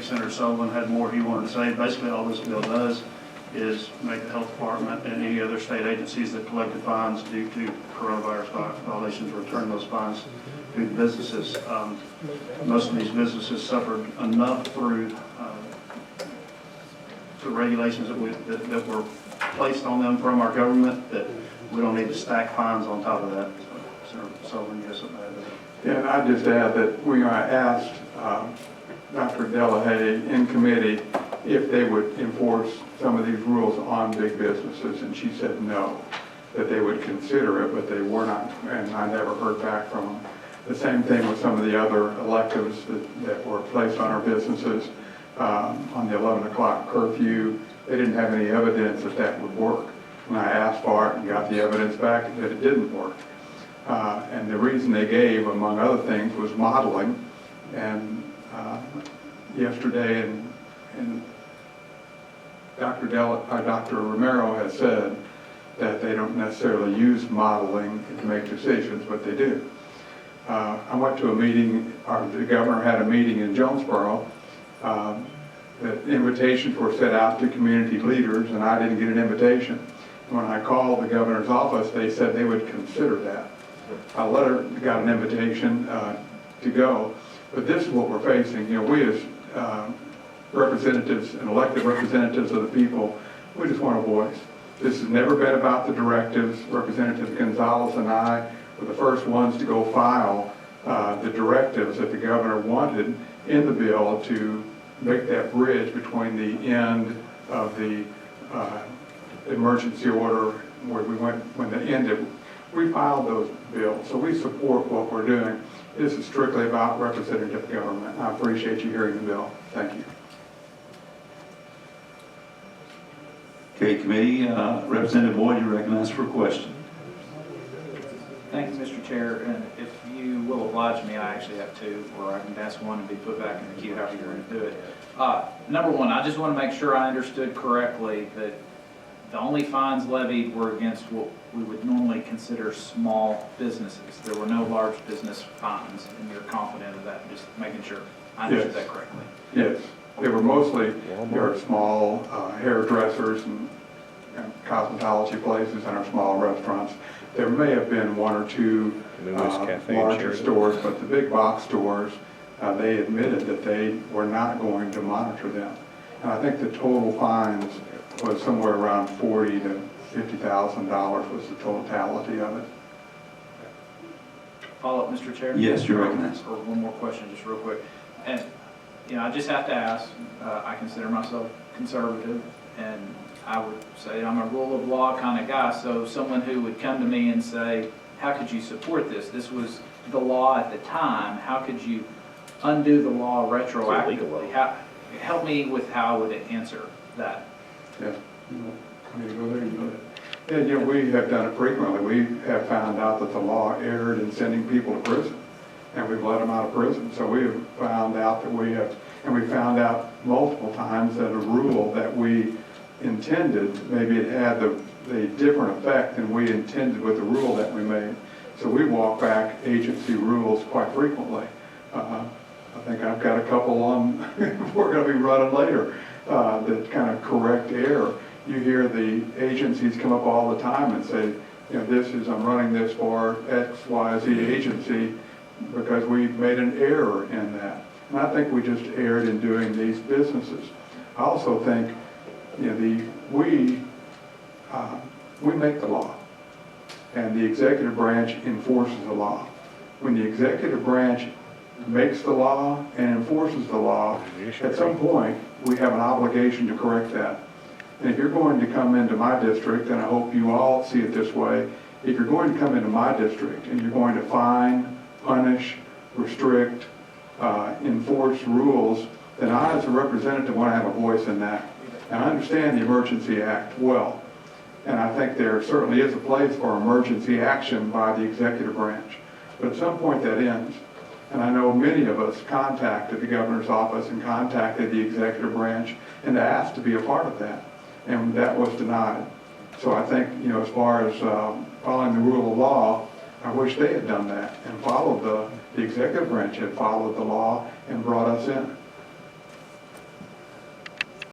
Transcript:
Senator Sullivan had more he wanted to say. Basically, all this bill does is make the health department and any other state agencies that collected fines due to coronavirus violations return those fines to the businesses. Most of these businesses suffered enough through the regulations that were placed on them from our government that we don't need to stack fines on top of that. So, Senator Sullivan, you have something to add to that? Yeah, and I'd just add that we asked Dr. Delahaye in committee if they would enforce some of these rules on big businesses, and she said no, that they would consider it, but they were not, and I never heard back from them. The same thing with some of the other electives that were placed on our businesses on the 11 o'clock curfew. They didn't have any evidence that that would work. When I asked for it and got the evidence back that it didn't work. And the reason they gave, among other things, was modeling. And yesterday, and Dr. Romero has said that they don't necessarily use modeling to make decisions, but they do. I went to a meeting, the governor had a meeting in Jonesboro. That invitations were sent out to community leaders, and I didn't get an invitation. When I called the governor's office, they said they would consider that. I got an invitation to go, but this is what we're facing. You know, we as representatives and elected representatives of the people, we just want a voice. This has never been about the directives. Representative Gonzalez and I were the first ones to go file the directives that the governor wanted in the bill to make that bridge between the end of the emergency order where we went when the ended. We filed those bills, so we support what we're doing. This is strictly about representative government. I appreciate you hearing the bill. Thank you. Okay, committee, Representative Boyd, you're recognized for a question. Thank you, Mr. Chair. And if you will oblige me, I actually have two, or I can ask one and be put back in the queue, however you're going to do it. Number one, I just want to make sure I understood correctly that the only fines levied were against what we would normally consider small businesses. There were no large business fines, and you're confident of that, just making sure I understood that correctly. Yes, they were mostly your small hairdressers and cosmetology places and our small restaurants. There may have been one or two larger stores, but the big box stores, they admitted that they were not going to monitor them. And I think the total fines was somewhere around $40,000 to $50,000 was the totality of it. Follow up, Mr. Chair? Yes, you're recognized. Or one more question, just real quick. And, you know, I just have to ask, I consider myself conservative, and I would say I'm a rule of law kind of guy, so someone who would come to me and say, how could you support this? This was the law at the time. How could you undo the law retroactively? Help me with how I would answer that. Yeah. You want me to go there? You go there. Yeah, you know, we have done it frequently. We have found out that the law erred in sending people to prison, and we've let them out of prison. So we have found out that we have, and we found out multiple times that a rule that we intended, maybe it had the different effect than we intended with the rule that we made. So we walk back agency rules quite frequently. I think I've got a couple on we're going to be running later that kind of correct error. You hear the agencies come up all the time and say, you know, I'm running this for XYZ agency because we made an error in that. And I think we just erred in doing these businesses. I also think, you know, we make the law, and the executive branch enforces the law. When the executive branch makes the law and enforces the law, at some point we have an obligation to correct that. And if you're going to come into my district, and I hope you all see it this way, if you're going to come into my district and you're going to fine, punish, restrict, enforce rules, then I as a representative want to have a voice in that. And I understand the Emergency Act well. And I think there certainly is a place for emergency action by the executive branch. But at some point that ends. And I know many of us contacted the governor's office and contacted the executive branch and asked to be a part of that. And that was denied. So I think, you know, as far as following the rule of law, I wish they had done that and followed the executive branch had followed the law and brought us in.